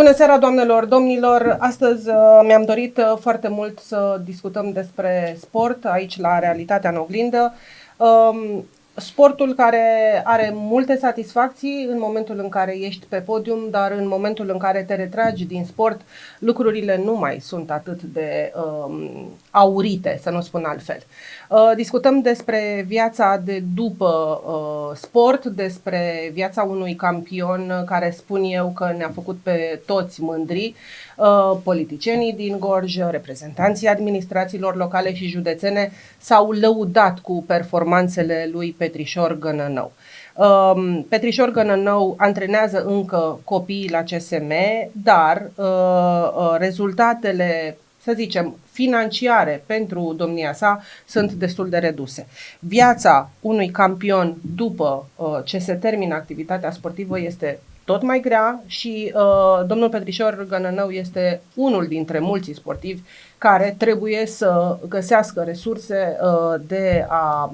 Bună seara, doamnelor, domnilor! Astăzi mi-am dorit foarte mult să discutăm despre sport aici la Realitatea în Oglindă. Sportul care are multe satisfacții în momentul în care ești pe podium, dar în momentul în care te retragi din sport, lucrurile nu mai sunt atât de aurite, să nu spun altfel. Discutăm despre viața de după sport, despre viața unui campion care spun eu că ne-a făcut pe toți mândri, politicienii din Gorj, reprezentanții administrațiilor locale și județene s-au lăudat cu performanțele lui Petrișor Gănănou. Petrișor Gănănou antrenează încă copiii la CSM, dar rezultatele, să zicem, financiare pentru domnia sa sunt destul de reduse. Viața unui campion după ce se termină activitatea sportivă este tot mai grea și domnul Petrișor Gănănou este unul dintre mulți sportivi care trebuie să găsească resurse de a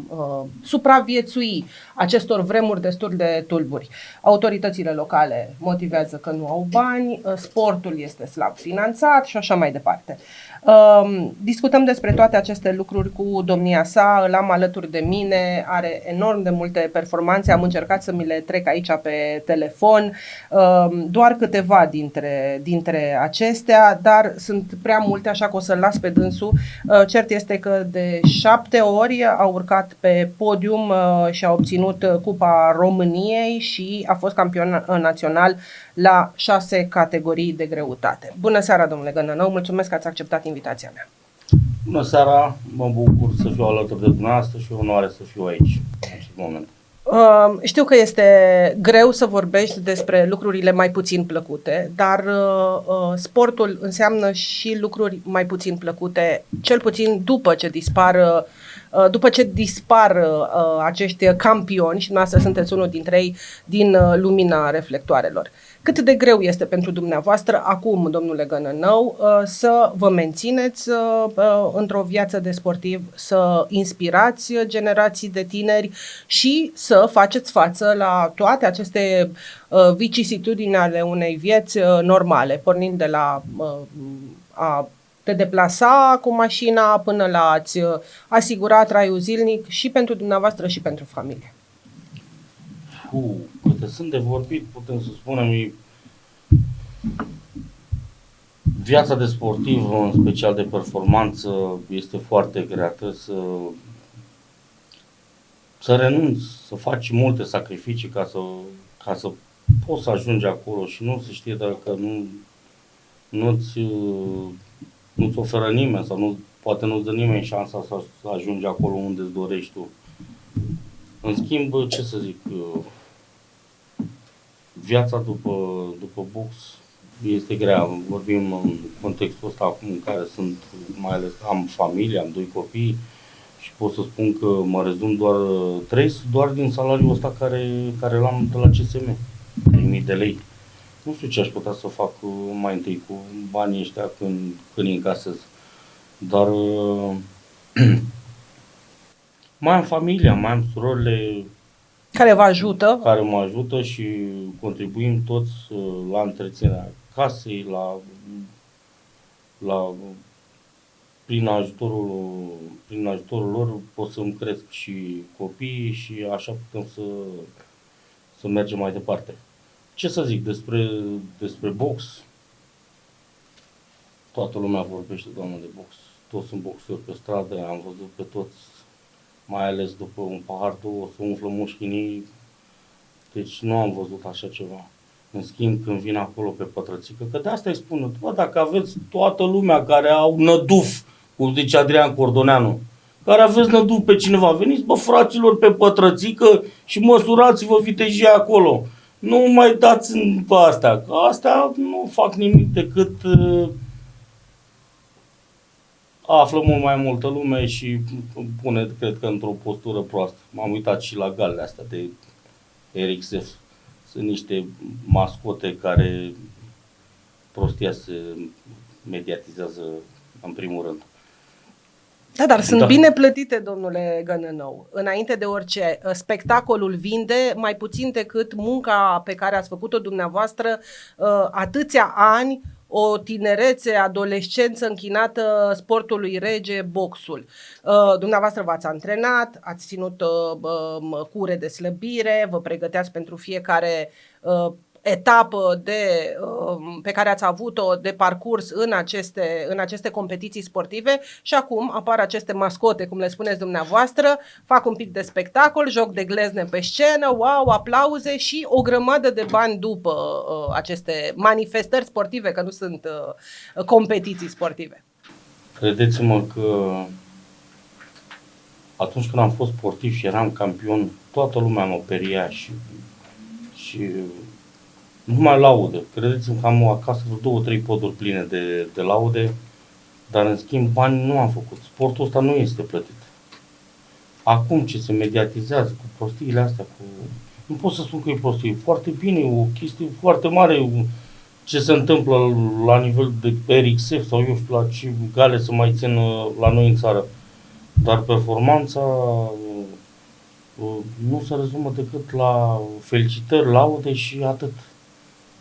supraviețui acestor vremuri destul de tulburi. Autoritățile locale motivează că nu au bani, sportul este slab finanțat și așa mai departe. Discutăm despre toate aceste lucruri cu domnia sa, îl am alături de mine, are enorm de multe performanțe, am încercat să mi le trec aici pe telefon, doar câteva dintre acestea, dar sunt prea multe, așa că o să-l las pe dânsul. Cert este că de 7 ori a urcat pe podium și a obținut Cupa României și a fost campion național la 6 categorii de greutate. Bună seara, domnule Gănănou, mulțumesc că ați acceptat invitația mea. Bună seara, mă bucur să fiu alături de dumneavoastră și onoare să fiu aici în acest moment. Știu că este greu să vorbești despre lucrurile mai puțin plăcute, dar sportul înseamnă și lucruri mai puțin plăcute, cel puțin după ce dispar acești campioni și dumneavoastră sunteți unul dintre ei din lumina reflectoarelor. Cât de greu este pentru dumneavoastră acum, domnule Gănănou, să vă mențineți într-o viață de sportiv, să inspirați generații de tineri și să faceți față la toate aceste vicisitudini ale unei vieți normale, pornind de la a te deplasa cu mașina până la a-ți asigura traiul zilnic și pentru dumneavoastră și pentru familie? Câte sunt de vorbit, putem să spunem, viața de sportiv, în special de performanță, este foarte grea. Trebuie să renunți, să faci multe sacrificii ca să poți să ajungi acolo și nu se știe dacă nu-ți oferă nimeni sau poate nu-ți dă nimeni șansa să ajungi acolo unde îți dorești tu. În schimb, ce să zic, viața după box este grea. Vorbim în contextul ăsta acum în care mai ales am familie, am 2 copii și pot să spun că mă rezum doar din salariul ăsta care l-am de la CSM, 3.000 de lei. Nu știu ce aș putea să fac mai întâi cu banii ăștia când îi încasez. Dar mai am familia, mai am surorile care vă ajută? Care mă ajută și contribuim toți la întreținerea casei, prin ajutorul lor pot să-mi cresc și copiii și așa putem să mergem mai departe. Ce să zic despre box? Toată lumea vorbește, doamnă, de box. Toți sunt boxeri pe stradă, am văzut pe toți, mai ales după un pahar, 2, să umflă mușchinii. Deci nu am văzut așa ceva. În schimb, când vin acolo pe pătrățică, că de asta îi spun, bă, dacă aveți toată lumea care au năduf, cum zice Adrian Cordoneanu, care aveți năduf pe cineva, veniți, bă, fraților, pe pătrățică și măsurați-vă vitejia acolo. Nu mai dați pe astea, că astea nu fac nimic decât află mult mai multă lume și pune, cred că, într-o postură proastă. M-am uitat și la galele astea de RXF. Sunt niște mascote care prostia se mediatizează în primul rând. Da, dar sunt Da. bine plătite, domnule Gănănou. Înainte de orice, spectacolul vinde mai puțin decât munca pe care ați făcut-o dumneavoastră atâția ani, o tinerețe, adolescență închinată sportului rege, boxul. Dumneavoastră v-ați antrenat, ați ținut cure de slăbire, vă pregăteați pentru fiecare etapă pe care ați avut-o de parcurs în aceste competiții sportive și acum apar aceste mascote, cum le spuneți dumneavoastră, fac un pic de spectacol, joc de glezne pe scenă, wow, aplauze și o grămadă de bani după aceste manifestări sportive, că nu sunt competiții sportive. Credeți-mă că atunci când am fost sportiv și eram campion, toată lumea mă peria și numai laude. Credeți-mă că am acasă vreo 2-3 poduri pline de laude, dar în schimb bani nu am făcut. Sportul ăsta nu este plătit. Acum ce se mediatizează cu prostiile astea, nu pot să spun că e prostie, e foarte bine, e o chestie foarte mare ce se întâmplă la nivel de RXF sau eu știu la ce gale să mai țin la noi în țară. Dar performanța nu se rezumă decât la felicitări, laude și atât.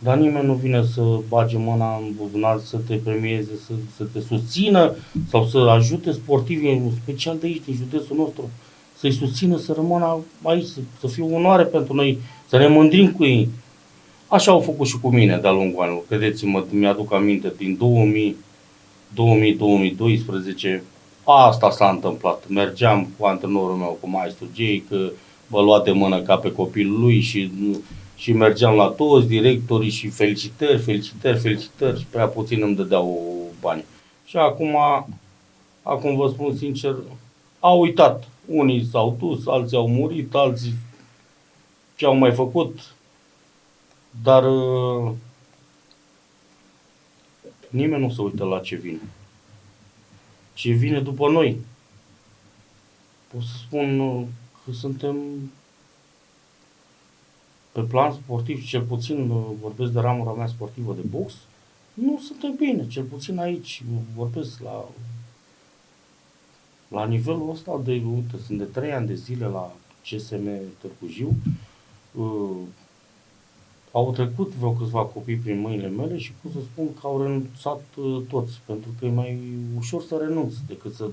Dar nimeni nu vine să bage mâna în buzunar, să te premieze, să te susțină sau să ajute sportivii, în special de aici, din județul nostru, să-i susțină, să rămână aici, să fie o onoare pentru noi, să ne mândrim cu ei. Așa au făcut și cu mine de-a lungul anilor. Credeți-mă, mi-aduc aminte, din 2000-2012, asta s-a întâmplat. Mergeam cu antrenorul meu, cu maestru Jay, că mă lua de mână ca pe copilul lui și mergeam la toți directorii și felicitări și prea puțin îmi dădeau bani. Și acum vă spun sincer, au uitat. Unii s-au dus, alții au murit, alții ce au mai făcut, dar nimeni nu se uită la ce vine. Ce vine după noi. Pot să spun că suntem pe plan sportiv, cel puțin vorbesc de ramura mea sportivă de box, nu suntem bine, cel puțin aici, vorbesc la nivelul ăsta de, uite, sunt de 3 ani de zile la CSM Târgu Jiu, au trecut vreo câțiva copii prin mâinile mele și pot să spun că au renunțat toți, pentru că e mai ușor să renunți decât să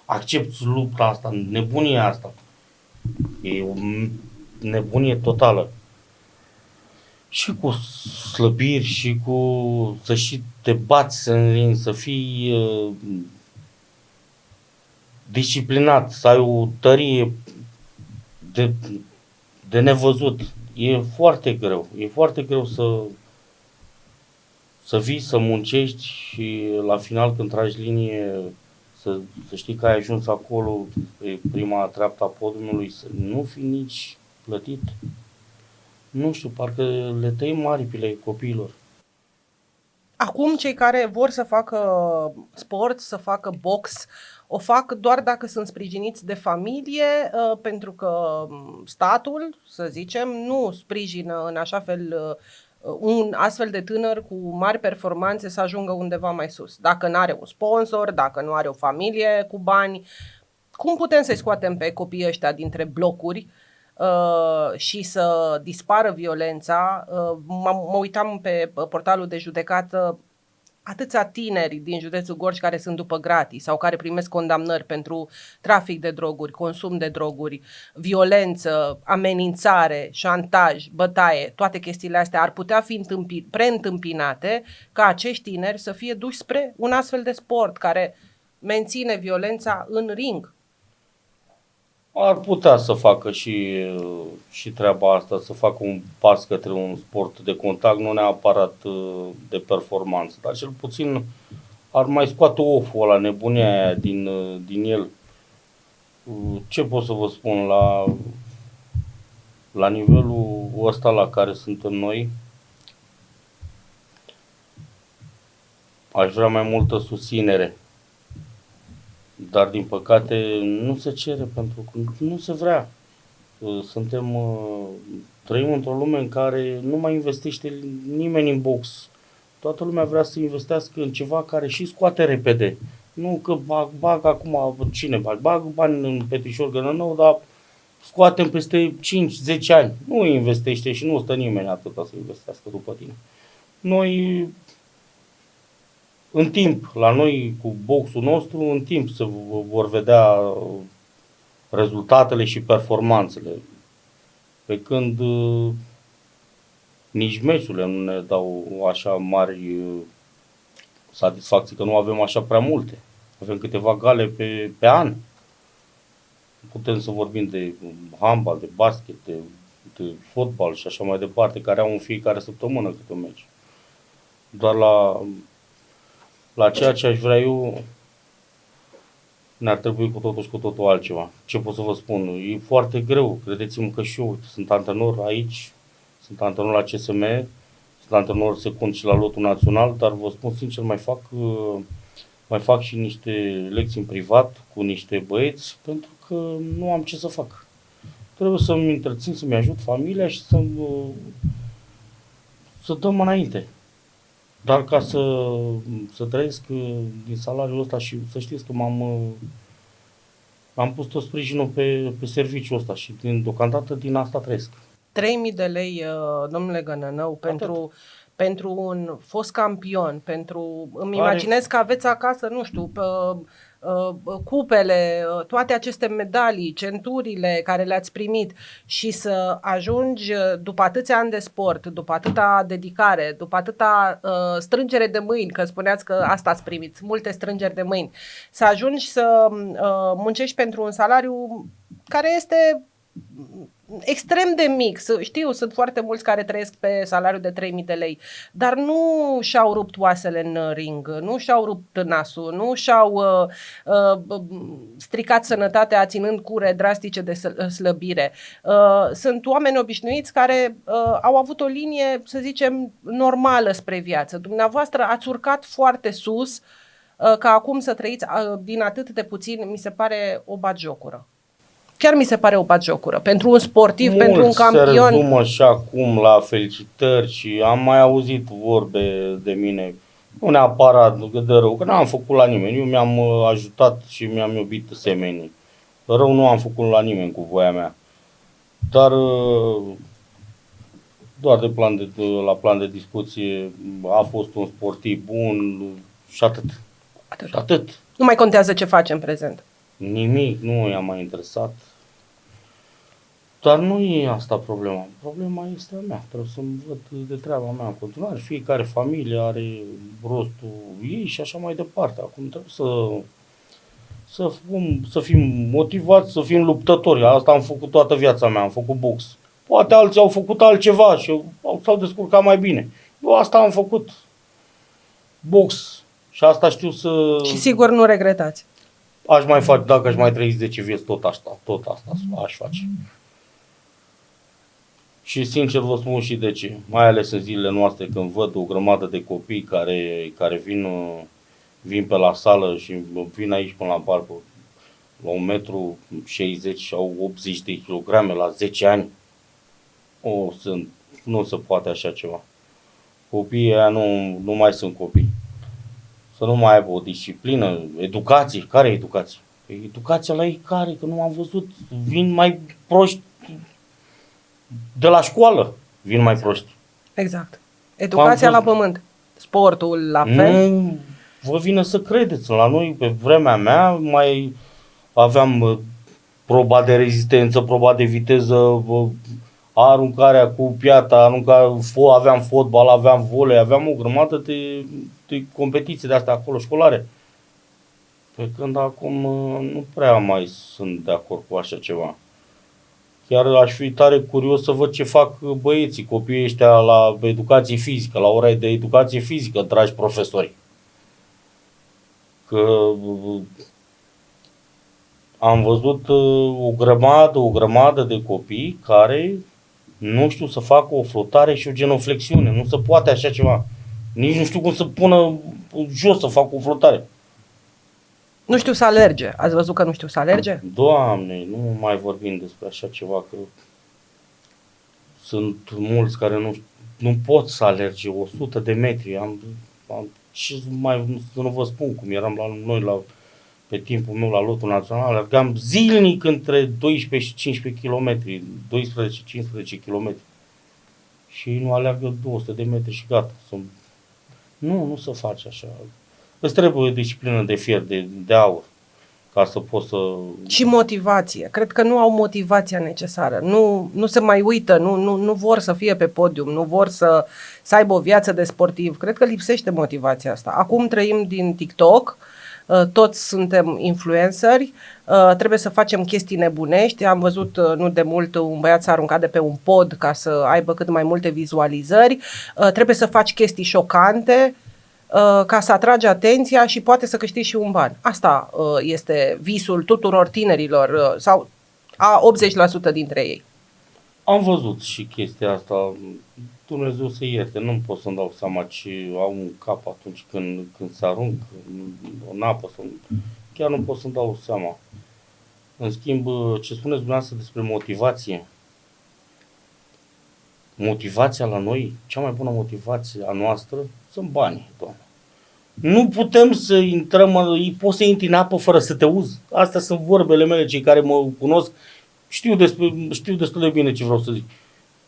accepti lupta asta, nebunia asta. E o nebunie totală. Și cu slăbiri și cu să și te bați în ring, să fii disciplinat, să ai o tărie de nevăzut. E foarte greu. E foarte greu să vii, să muncești și la final când tragi linie să știi că ai ajuns acolo pe prima treaptă a podiumului, să nu fii nici plătit. Nu știu, parcă le tăiem aripile copiilor. Acum cei care vor să facă sport, să facă box, o fac doar dacă sunt sprijiniți de familie, pentru că statul, să zicem, nu sprijină în așa fel un astfel de tânăr cu mari performanțe să ajungă undeva mai sus. Dacă nu are un sponsor, dacă nu are o familie cu bani, cum putem să-i scoatem pe copiii ăștia dintre blocuri și să dispară violența? Mă uitam pe portalul de judecată, atâția tineri din județul Gorj care sunt după gratii sau care primesc condamnări pentru trafic de droguri, consum de droguri, violență, amenințare, șantaj, bătaie, toate chestiile astea ar putea fi preîntâmpinate ca acești tineri să fie duși spre un astfel de sport care menține violența în ring. Ar putea să facă și treaba asta, să facă un pas către un sport de contact, nu neapărat de performanță, dar cel puțin ar mai scoate oful ăla, nebunia aia din el. Ce pot să vă spun, la nivelul ăsta la care suntem noi, aș vrea mai multă susținere. Dar din păcate nu se cere pentru că nu se vrea. Trăim într-o lume în care nu mai investește nimeni în box. Toată lumea vrea să investească în ceva care și scoate repede, Nu că bag acum, cine bag bani în Petrișor Gănănău, dar scoatem peste 5-10 ani. Nu investește și nu stă nimeni atâta să investească după tine. Noi, în timp, la noi cu boxul nostru, în timp se vor vedea rezultatele și performanțele. Pe când nici meciurile nu ne dau așa mari satisfacții, că nu avem așa prea multe. Avem câteva gale pe an. Putem să vorbim de handbal, de basket, de fotbal și așa mai departe, care au în fiecare săptămână câte un meci. Doar la ceea ce aș vrea eu, ne-ar trebui cu totul și cu totul altceva. Ce pot să vă spun? E foarte greu. Credeți-mă că și eu sunt antrenor aici, sunt antrenor la CSM, sunt antrenor secund și la lotul național, dar vă spun sincer, mai fac și niște lecții în privat cu niște băieți, pentru că nu am ce să fac. Trebuie să-mi întrețin, să-mi ajut familia și să dăm înainte. Dar ca să trăiesc din salariul ăsta și să știți că am pus tot sprijinul pe serviciul ăsta și deocamdată din asta trăiesc. 3.000 de lei, domnule Gănănău, pentru un fost campion, îmi imaginez că aveți acasă, nu știu, cupele, toate aceste medalii, centurile care le-ați primit și să ajungi după atâția ani de sport, după atâta dedicare, după atâta strângere de mâini, că spuneați că asta ați primit, multe strângeri de mâini, să ajungi să muncești pentru un salariu care este extrem de mic. Știu, sunt foarte mulți care trăiesc pe salariul de 3.000 de lei, dar nu și-au rupt oasele în ring, nu și-au rupt nasul, nu și-au stricat sănătatea ținând cure drastice de slăbire. Sunt oameni obișnuiți care au avut o linie, să zicem, normală spre viață. Dumneavoastră ați urcat foarte sus, ca acum să trăiți din atât de puțin, mi se pare o batjocură. Chiar mi se pare o batjocură. Pentru un sportiv, pentru un campion. Se rezumă și acum la felicitări și am mai auzit vorbe de mine, nu neapărat de rău, că n-am făcut la nimeni. Eu mi-am ajutat și mi-am iubit semenii. Rău nu am făcut la nimeni cu voia mea. Dar doar la plan de discuție a fost un sportiv bun și atât. Și atât. Nu mai contează ce face în prezent. Nimic nu i-a mai interesat. Dar nu e asta problema. Problema este a mea. Trebuie să-mi văd de treaba mea în continuare. Fiecare familie are rostul ei și așa mai departe. Acum trebuie să fim motivați, să fim luptători. Asta am făcut toată viața mea, am făcut box. Poate alții au făcut altceva și s-au descurcat mai bine. Eu asta am făcut. Box. Și asta știu să... Și sigur nu regretați. Aș mai face, dacă aș mai trăi 10 vieți, tot asta aș face. Și sincer vă spun și de ce. Mai ales în zilele noastre când văd o grămadă de copii care vin pe la sală și vin aici până la bar la 1,60 m și au 80 de kilograme la 10 ani. Nu se poate așa ceva. Copiii ăia nu mai sunt copii. Să nu mai aibă o disciplină, educație. Care educație? Educația la ei care? Că nu am văzut. Vin mai proști de la școală. Vin mai proști. Exact. Educația la pământ. Sportul la fel. Nu vă vine să credeți. La noi, pe vremea mea, mai aveam proba de rezistență, proba de viteză, aruncarea cu piata, aveam fotbal, aveam volei, aveam o grămadă de competiții de astea acolo școlare. Pe când acum nu prea mai sunt de acord cu așa ceva. Chiar aș fi tare curios să văd ce fac băieții, copiii ăștia la educație fizică, la ora de educație fizică, dragi profesori. Că am văzut o grămadă de copii care nu știu să facă o flotare și o genoflexiune. Nu se poate așa ceva. Nici nu știu cum să pună jos să facă o flotare. Nu știu să alerge. Ați văzut că nu știu să alerge? Doamne, nu mai vorbim despre așa ceva, că sunt mulți care nu pot să alerge 100 de metri. Și mai să nu vă spun cum eram pe timpul meu la lotul național, alergam zilnic între 12 și 15 km, 12-15 km. Și nu aleargă 200 de metri și gata. Nu se face așa. Îți trebuie disciplină de fier, de aur, ca să poți să... Și motivație. Cred că nu au motivația necesară. Nu se mai uită, nu vor să fie pe podium, nu vor să aibă o viață de sportiv. Cred că lipsește motivația asta. Acum trăim din TikTok, toți suntem influenceri, trebuie să facem chestii nebunești. Am văzut nu de mult un băiat s-a aruncat de pe un pod ca să aibă cât mai multe vizualizări. Trebuie să faci chestii șocante ca să atragi atenția și poate să câștigi și un ban. Asta este visul tuturor tinerilor sau a 80% dintre ei. Am văzut și chestia asta. Dumnezeu să ierte, nu pot să-mi dau seama ce au un cap atunci când se arunc în apă. Chiar nu pot să-mi dau seama. În schimb, ce spuneți dumneavoastră despre motivație, motivația la noi, cea mai bună motivație a noastră, sunt banii, Doamne. Nu putem să intrăm, poți să intri în apă fără să te uzi. Astea sunt vorbele mele, cei care mă cunosc, știu destul de bine ce vreau să zic.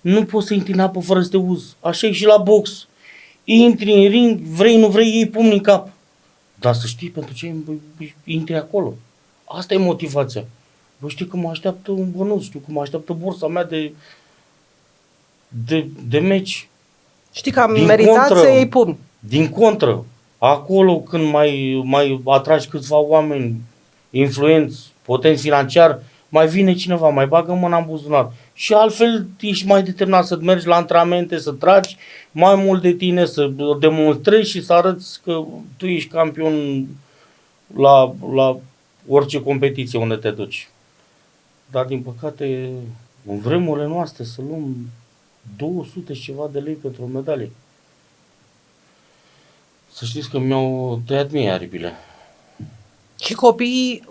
Nu poți să intri în apă fără să te uzi. Așa e și la box. Intri în ring, vrei, nu vrei, iei pumni în cap. Dar să știi pentru ce intri acolo. Asta e motivația. Bă, știu că mă așteaptă un bănuț, știu că mă așteaptă bursa mea de meci. Știi că am meritat să iei pumni. Din contră, acolo când mai atragi câțiva oameni influenți, potenți financiar, mai vine cineva, mai bagă mâna în buzunar. Și altfel ești mai determinat să mergi la antrenamente, să tragi mai mult de tine, să demonstrezi și să arăți că tu ești campion la orice competiție unde te duci. Dar din păcate, în vremurile noastre, să luăm 200 și ceva de lei pentru o medalie. Să știți că mi-au tăiat mie aripile. Și copiii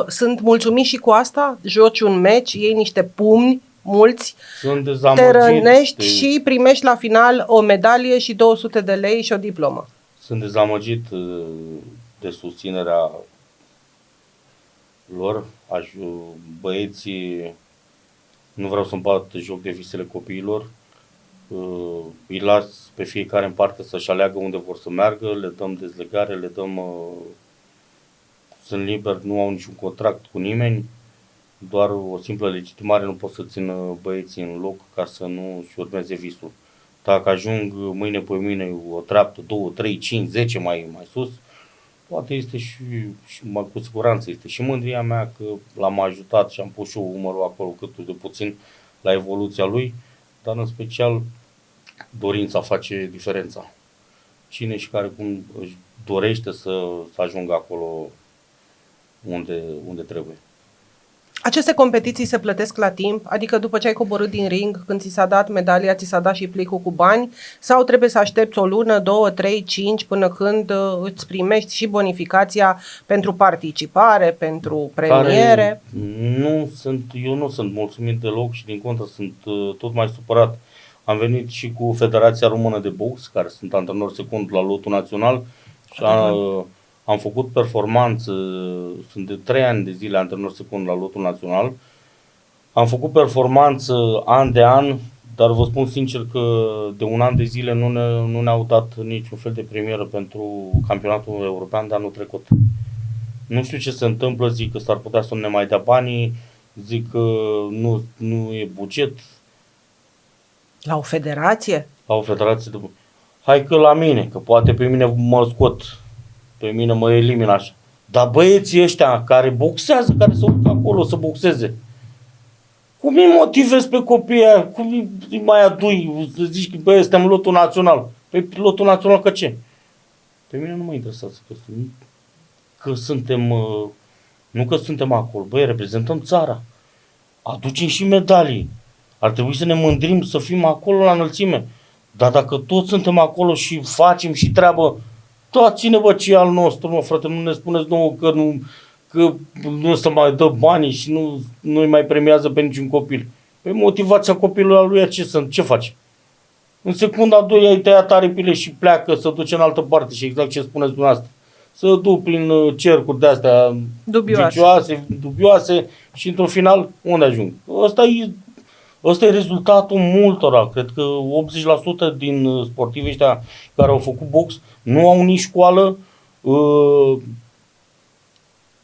sunt mulțumiți și cu asta? Joci un meci, iei niște pumni mulți, sunt dezamăgit, te rănești și primești la final o medalie și 200 de lei și o diplomă. Sunt dezamăgit de susținerea lor. Băieții, nu vreau să-mi bat joc de visele copiilor, îi las pe fiecare în parte să-și aleagă unde vor să meargă, le dăm dezlegare, le dăm... sunt liber, nu au niciun contract cu nimeni, doar o simplă legitimare nu pot să țină băieții în loc ca să nu-și urmeze visul. Dacă ajung mâine pe mâine o treaptă, 2, 3, 5, 10 mai sus, poate este și cu siguranță este și mândria mea că l-am ajutat și am pus și eu umărul acolo cât de puțin la evoluția lui, dar în special dorința face diferența. Cine și care cum își dorește să ajungă acolo unde trebuie. Aceste competiții se plătesc la timp? Adică după ce ai coborât din ring, când ți s-a dat medalia, ți s-a dat și plicul cu bani? Sau trebuie să aștepți o lună, 2, 3, 5 până când îți primești și bonificația pentru participare, pentru premiere? Eu nu sunt mulțumit deloc și din contră sunt tot mai supărat. Am venit și cu Federația Română de Box, care sunt antrenor secund la lotul național și am făcut performanță, sunt de 3 ani de zile antrenor secund la lotul național. Am făcut performanță an de an, dar vă spun sincer că de un an de zile nu ne-au dat niciun fel de premieră pentru campionatul european de anul trecut. Nu știu ce se întâmplă, zic că s-ar putea să nu ne mai dea banii, zic că nu e buget. La o federație? La o federație de... Hai că la mine, că poate pe mine mă scot, pe mine mă elimin așa. Dar băieții ăștia care boxează, care se urcă acolo să boxeze, cum îi motivezi pe copiii aia? Cum îi mai adui? Să zici că băi, suntem lotul național. Păi lotul național că ce? Pe mine nu mă interesează că suntem, nu că suntem acolo. Băi, reprezentăm țara. Aducem și medalii. Ar trebui să ne mândrim să fim acolo la înălțime. Dar dacă toți suntem acolo și facem și treabă, dați-ne bă ce e al nostru, mă frate, nu ne spuneți nouă că nu se mai dă banii și nu îi mai premiază pe niciun copil. Păi motivația copilului lui ce face? În secunda 2 ai tăiat aripile și pleacă, să duce în altă parte și exact ce spuneți dumneavoastră. Să duc prin cercuri de-astea vicioase, dubioase și într-un final unde ajung? Ăsta e rezultatul multora. Cred că 80% din sportivii ăștia care au făcut box nu au nici școală,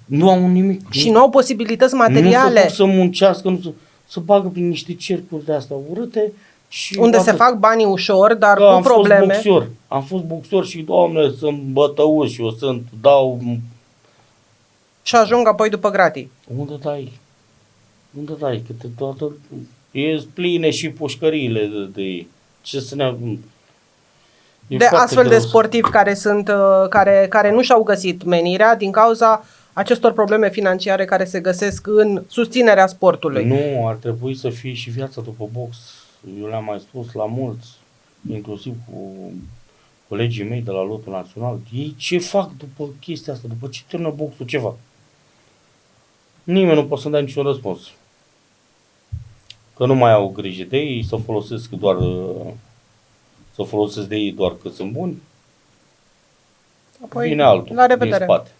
nu au nimic. Și nu au posibilități materiale. Nu se duc să muncească, să bagă prin niște cercuri de-astea urâte. Și unde se fac banii ușor, dar cu probleme. Am fost boxer și, Doamne, sunt bătăuș și eu dau... Și ajung apoi după gratii. Unde dai? Că toată... E pline și pușcăriile de ei. Ce să ne... De astfel de sportivi care nu și-au găsit menirea din cauza acestor probleme financiare care se găsesc în susținerea sportului. Nu, ar trebui să fie și viața după box. Eu le-am mai spus la mulți, inclusiv cu colegii mei de la Lotul Național. Ei ce fac după chestia asta? După ce termină boxul, ce fac? Nimeni nu poate să-mi dea niciun răspuns. Că nu mai au grijă de ei, să folosesc de ei doar că sunt buni. Apoi, vine altul la revedere. din spate.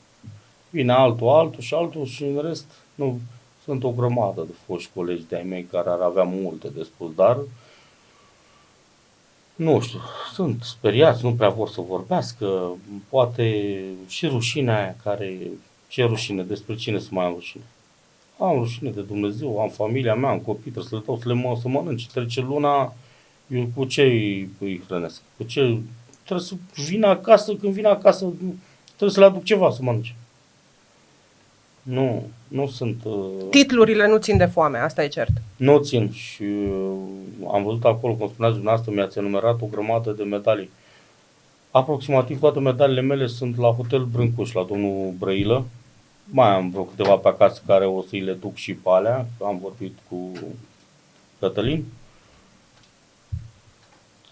Vine altul și în rest nu. Sunt o grămadă de foști colegi de-ai mei care ar avea multe de spus, dar nu știu, sunt speriați, nu prea vor să vorbească, poate și rușinea aia ce rușine, despre cine să mai am rușine? Am rușine de Dumnezeu, am familia mea, am copii, trebuie să le dau să mănânce, trece luna, eu cu ce îi hrănesc? Cu ce? Trebuie să vină acasă, când vine acasă, trebuie să le aduc ceva să mănânce. Nu sunt... Titlurile nu țin de foame, asta e cert. Nu țin și am văzut acolo, cum spuneați dumneavoastră, mi-ați enumerat o grămadă de medalii. Aproximativ toate medaliile mele sunt la Hotel Brâncuș, la domnul Brăilă. Mai am vreo câteva pe acasă care o să îi le duc și pe alea, am vorbit cu Cătălin.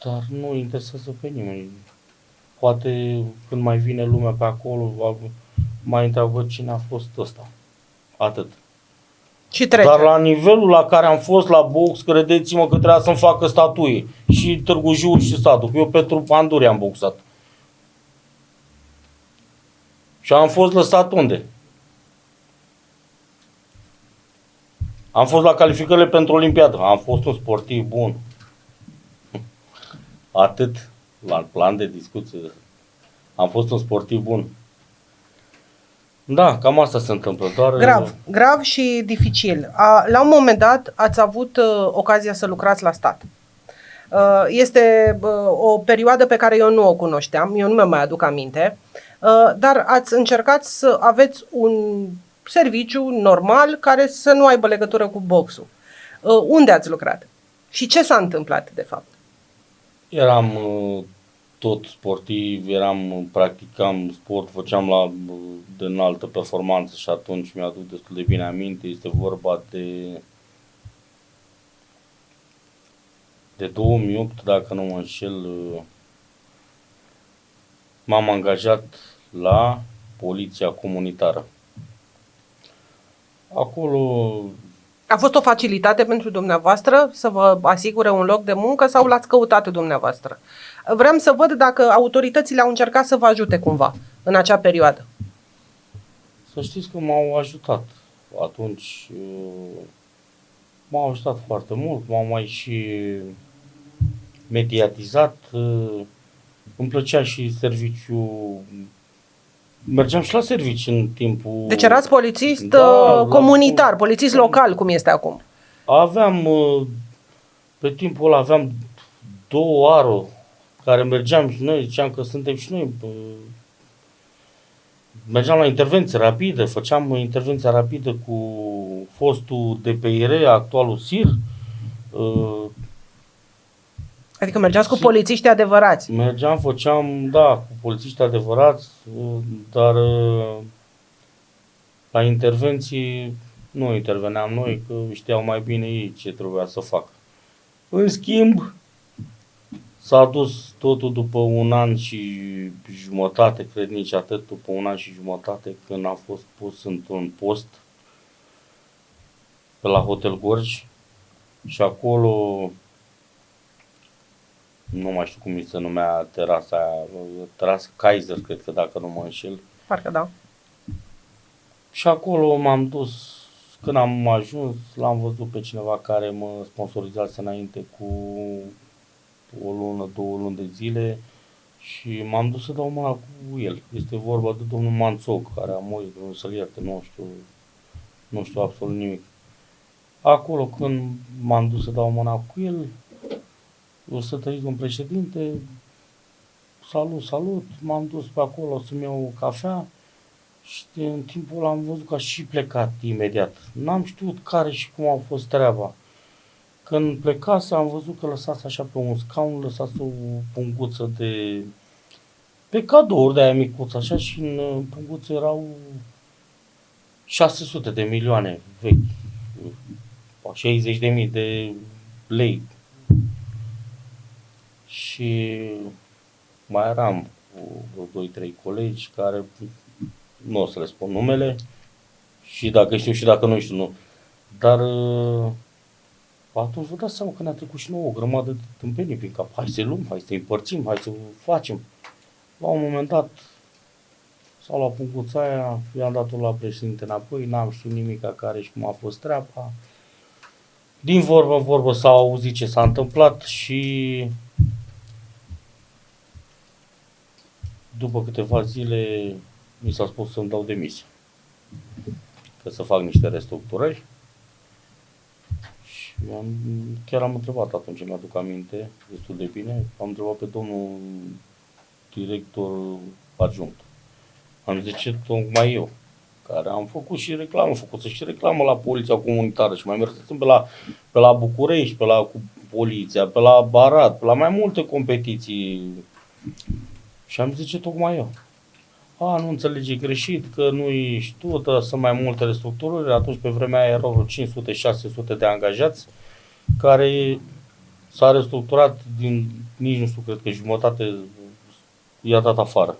Dar nu interesează pe nimeni. Poate când mai vine lumea pe acolo, mai întreabă cine a fost ăsta. Atât. Și trece. Dar la nivelul la care am fost la box, credeți-mă că trebuia să-mi facă statuie. Și Târgu Jiu și satul. Eu pentru Panduri am boxat. Și am fost lăsat unde? Am fost la calificările pentru Olimpiadă. Am fost un sportiv bun. Atât. La plan de discuție. Am fost un sportiv bun. Da, cam asta se întâmplă. Grav și dificil. La un moment dat ați avut ocazia să lucrați la stat. Este o perioadă pe care eu nu o cunoșteam, eu nu mi-am mai aduc aminte, dar ați încercat să aveți un serviciu normal care să nu aibă legătură cu boxul. Unde ați lucrat? Și ce s-a întâmplat, de fapt? Eram tot sportiv, practicam sport, făceam de înaltă performanță și atunci mi-aduc destul de bine aminte. Este vorba de 2008, dacă nu mă înșel, m-am angajat la Poliția Comunitară. Acolo... A fost o facilitate pentru dumneavoastră să vă asigure un loc de muncă sau l-ați căutat dumneavoastră? Vreau să văd dacă autoritățile au încercat să vă ajute cumva în acea perioadă. Să știți că m-au ajutat. Atunci m-au ajutat foarte mult, m-au mai și mediatizat. Îmi plăcea și serviciul. Mergeam și la servici în timpul... Deci erați polițist comunitar, polițist local, cum este acum. Aveam, pe timpul ăla aveam 2 aro care mergeam și noi, ziceam că suntem și noi. Mergeam la intervenție rapidă, făceam intervenția rapidă cu fostul DPIR, actualul SIR. Adică mergeați cu polițiști adevărați. Mergeam, făceam, da, cu polițiști adevărați, dar la intervenții nu interveneam noi, că știau mai bine ei ce trebuia să facă. În schimb, s-a dus totul după 1 an și jumătate, cred nici atât, după 1 an și jumătate, când a fost pus într-un post pe la Hotel Gorj și acolo nu mai știu cum se numea terasa aia, terasa Kaiser, cred că, dacă nu mă înșel. Parcă da. Și acolo m-am dus, când am ajuns, l-am văzut pe cineva care mă sponsorizase înainte cu o lună, 2 luni de zile și m-am dus să dau mâna cu el. Este vorba de domnul Manțoc, care a murit, Dumnezeu să-l ierte, nu știu absolut nimic. Acolo când m-am dus să dau mâna cu el, o să trăiesc un președinte, salut, m-am dus pe acolo să-mi iau o cafea și în timpul ăla am văzut că a și plecat imediat. N-am știut care și cum a fost treaba. Când plecase am văzut că lăsase așa pe un scaun, lăsase o punguță pe cadouri de aia micuță așa și în punguță erau 600 de milioane vechi, 60.000 de lei. Și mai eram cu vreo 2-3 colegi care nu o să le spun numele și dacă știu și dacă nu știu, nu. Dar atunci vă dați seama că ne-a trecut și nouă o grămadă de tâmpenii prin cap. Hai să luăm, hai să împărțim, hai să facem. La un moment dat s-au luat punguța aia, i-am dat-o la președinte înapoi, n-am știut nimic care și cum a fost treaba. Din vorbă în vorbă s-a auzit ce s-a întâmplat și după câteva zile mi s-a spus să-mi dau demisia, că să fac niște restructurări. Și chiar am întrebat atunci, mi-aduc aminte destul de bine, am întrebat pe domnul director adjunct. Am zis, de ce tocmai eu, care am făcut și reclamă, și reclamă la poliția comunitară și mai mersesem pe la București, cu poliția, pe la Barat, pe la mai multe competiții. Și am zis, ce tocmai eu? Nu înțelege greșit, că nu ești tu, dar sunt mai multe restructurări. Atunci pe vremea aia erau 500-600 de angajați care s-a restructurat nici nu știu, cred că jumătate i-a dat afară.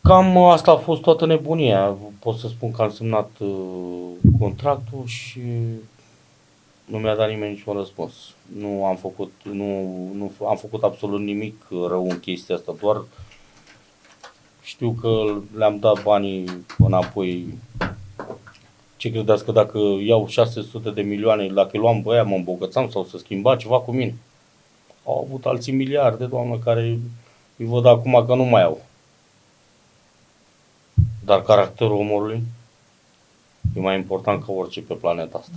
Cam asta a fost toată nebunia. Pot să spun că am semnat contractul și nu mi-a dat nimeni niciun răspuns. Nu am făcut absolut nimic rău în chestia asta, doar știu că le-am dat banii înapoi. Ce credeți că dacă iau 600 de milioane, dacă îi luam pe aia, mă îmbogățam sau să schimba ceva cu mine? Au avut alții miliarde, doamnă, care îi văd acum că nu mai au. Dar caracterul omului e mai important ca orice pe planeta asta.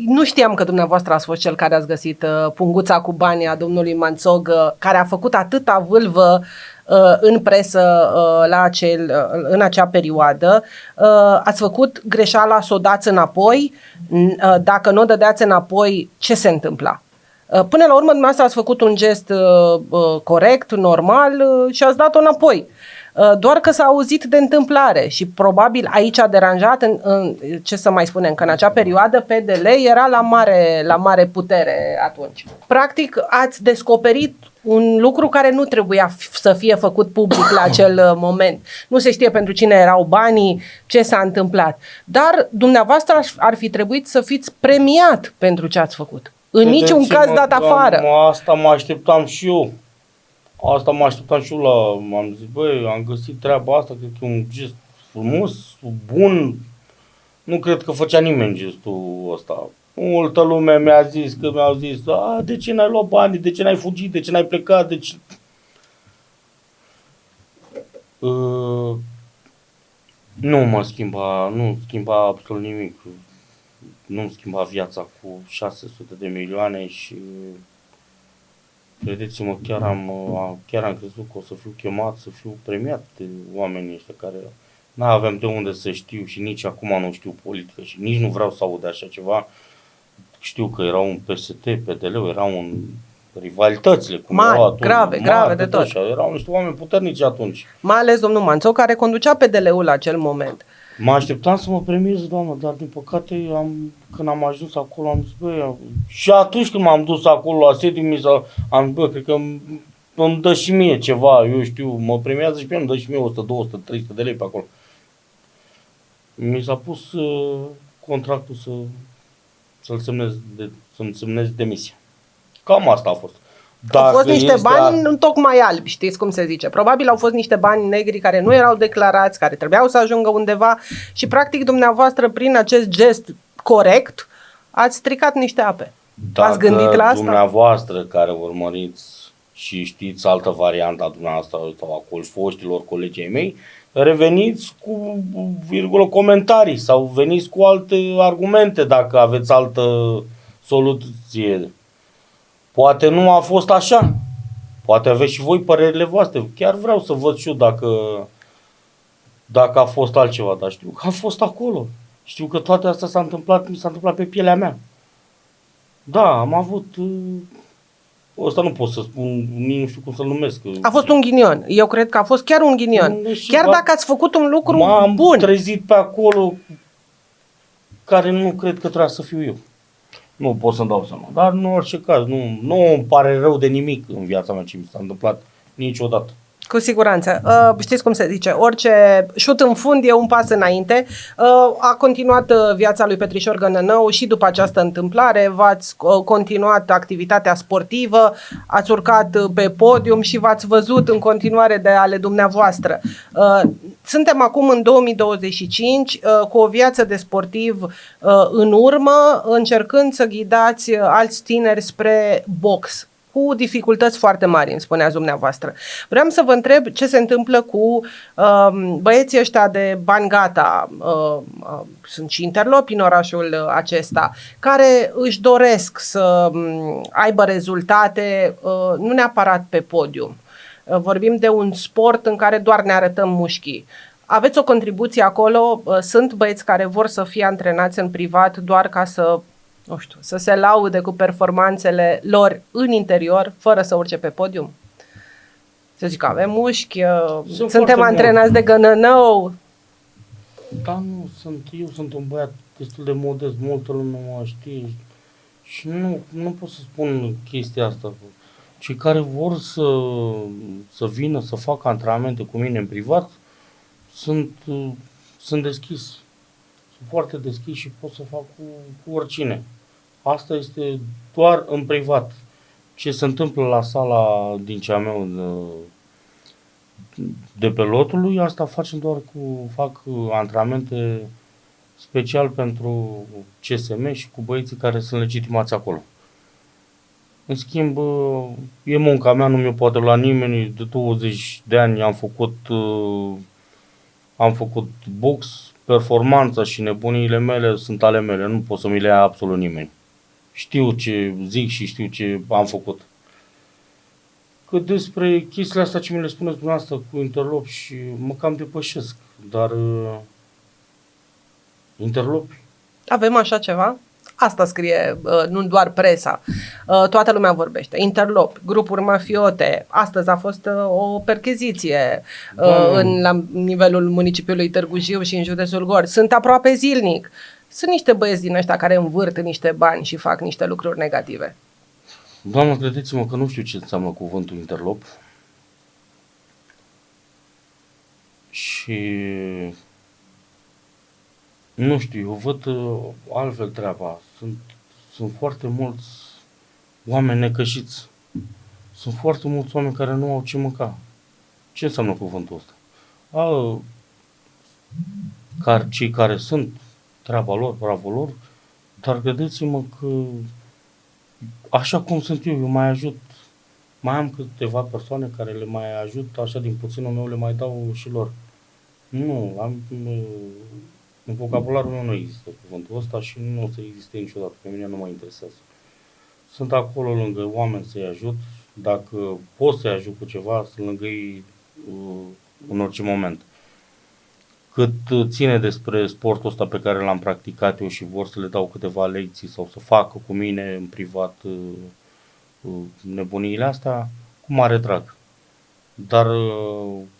Nu știam că dumneavoastră ați fost cel care ați găsit punguța cu banii a domnului Manțog, care a făcut atâta vâlvă în presă în acea perioadă. Ați făcut greșeala să o dați înapoi. Dacă nu o dădeați înapoi, ce se întâmpla? Până la urmă, dumneavoastră ați făcut un gest corect, normal și ați dat-o înapoi. Doar că s-a auzit de întâmplare și probabil aici a deranjat, ce să mai spunem, că în acea perioadă PDL era la mare putere atunci. Practic ați descoperit un lucru care nu trebuia să fie făcut public la acel moment. Nu se știe pentru cine erau banii, ce s-a întâmplat. Dar dumneavoastră ar fi trebuit să fiți premiat pentru ce ați făcut. În niciun caz dat afară. Asta mă așteptam și eu. Am zis, băi, am găsit treaba asta, cred că e un gest frumos, bun. Nu cred că făcea nimeni gestul ăsta. Multă lume mi-au zis, de ce n-ai luat banii, de ce n-ai fugit, de ce n-ai plecat, de ce... Nu schimba absolut nimic. Nu schimba viața cu 600 de milioane și... Credeți-mă, chiar am crezut că o să fiu chemat, să fiu premiat de oamenii ăștia care n-aveam de unde să știu și nici acum nu știu politică și nici nu vreau să aud de așa ceva. Știu că erau un PST, PDL-ul, erau un rivalitățile. Mari, grave de tot. Așa, erau niște oameni puternici atunci. Mai ales domnul Manțoc, care conducea PDL-ul la acel moment. Mă așteptam să mă premiez, doamnă, dar din păcate când am ajuns acolo am zis, băi, și atunci când m-am dus acolo la sediu, am zis, bă, cred că îmi dă și mie ceva, eu știu, mă premiază și pe mine, îmi dă și mie 100, 200, 300 de lei pe acolo. Mi s-a pus contractul să-mi semnez demisia. Cam asta a fost. Au fost niște bani nu tocmai albi, știți cum se zice. Probabil au fost niște bani negri care nu erau declarați, care trebuiau să ajungă undeva și practic dumneavoastră prin acest gest corect ați stricat niște ape. Ați gândit la asta? Dumneavoastră care urmăriți și știți altă variantă a dumneavoastră sau a foștilor colegii mei, reveniți cu virgulă comentarii sau veniți cu alte argumente dacă aveți altă soluție. Poate nu a fost așa. Poate aveți și voi părerile voastre. Chiar vreau să văd și eu dacă a fost altceva, dar știu că a fost acolo. Știu că toate astea mi s-a întâmplat pe pielea mea. Da, am avut... Ăsta nu pot să spun, nici nu știu cum să-l numesc. A fost un ghinion. Eu cred că a fost chiar un ghinion. Chiar dacă ați făcut un lucru m-am bun. trezit pe acolo care nu cred că trebuia să fiu eu. Nu pot să-mi dau seama. Dar în orice caz, nu îmi pare rău de nimic în viața mea ce mi s-a întâmplat niciodată. Cu siguranță. Știți cum se zice, orice șut în fund e un pas înainte. A continuat viața lui Petrișor Gănănău și după această întâmplare, v-ați continuat activitatea sportivă, ați urcat pe podium și v-ați văzut în continuare de ale dumneavoastră. Suntem acum în 2025 cu o viață de sportiv în urmă, încercând să ghidați alți tineri spre box, cu dificultăți foarte mari, îmi spuneați dumneavoastră. Vreau să vă întreb ce se întâmplă cu băieții ăștia de bani gata, sunt și interlopi în orașul acesta, care își doresc să aibă rezultate, nu neapărat pe podium. Vorbim de un sport în care doar ne arătăm mușchii. Aveți o contribuție acolo? Sunt băieți care vor să fie antrenați în privat doar ca să, nu știu, să se laude cu performanțele lor în interior, fără să urce pe podium? Să zic că avem mușchi, suntem antrenați de Gănănău. Da, eu sunt un băiat destul de modest, multă lume mă știe și nu pot să spun chestia asta. Cei care vor să vină să facă antrenamente cu mine în privat, sunt deschis. Sunt foarte deschis și pot să fac cu oricine. Asta este doar în privat. Ce se întâmplă la sala din cea meu de pe lotului, asta facem fac antrenamente special pentru CSM și cu băieții care sunt legitimați acolo. În schimb, e munca mea, nu mi-o poate lua nimeni. De 20 de ani am făcut box, performanța și nebuniile mele sunt ale mele, nu pot să mi le ia absolut nimeni. Știu ce zic și știu ce am făcut. Cât despre chestiile astea ce mi le spuneți dumneavoastră cu interlopi și mă cam depășesc, dar interlopi? Avem așa ceva? Asta scrie nu doar presa, toată lumea vorbește. Interlopi, grupuri mafiote. Astăzi a fost o percheziție la nivelul municipiului Târgu Jiu și în județul Gorj. Sunt aproape zilnic. Sunt niște băieți din ăștia care învârt niște bani și fac niște lucruri negative. Doamnă, credeți-mă că nu știu ce înseamnă cuvântul interlop. Și nu știu, eu văd altfel treaba. Sunt foarte mulți oameni necășiți. Sunt foarte mulți oameni care nu au ce mânca. Ce înseamnă cuvântul ăsta? Cei care sunt, treaba lor, bravo lor, dar credeți-mă că așa cum sunt eu mai ajut, mai am câteva persoane care le mai ajut, așa din puținul meu le mai dau și lor. Nu, în vocabularul meu nu există cuvântul ăsta și nu o să existe niciodată, pe mine nu mă interesează. Sunt acolo lângă oameni să-i ajut, dacă pot să-i ajut cu ceva, sunt lângă ei în orice moment. Cât ține despre sportul ăsta pe care l-am practicat eu și vor să le dau câteva lecții sau să facă cu mine în privat nebuniile astea, cu mare drag. Dar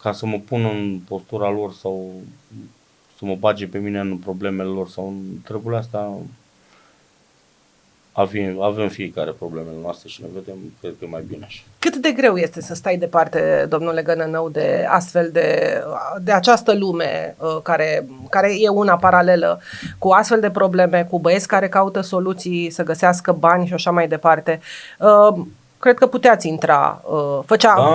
ca să mă pun în postura lor sau să mă bage pe mine în problemele lor sau în treburile astea, avem fiecare problemele noastre și ne vedem, cred că e mai bine așa. Cât de greu este să stai departe, domnule Gănănău, de astfel de această lume care e una paralelă, cu astfel de probleme, cu băieți care caută soluții să găsească bani și așa mai departe. Cred că puteați intra,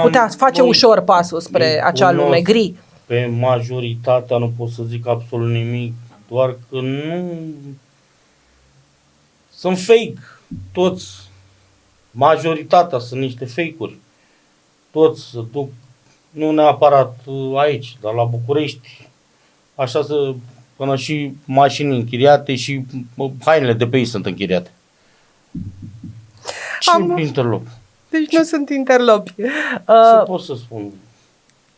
puteați face ușor pasul spre acea lume gri. Pe majoritatea nu pot să zic absolut nimic, doar că nu... Sunt fake, toți, majoritatea sunt niște fake-uri. Toți se duc, nu neapărat aici, dar la București, așa până și mașini închiriate și hainele de pe ei sunt închiriate. Ce interlop? Deci nu sunt interlopi. Ce pot să spun?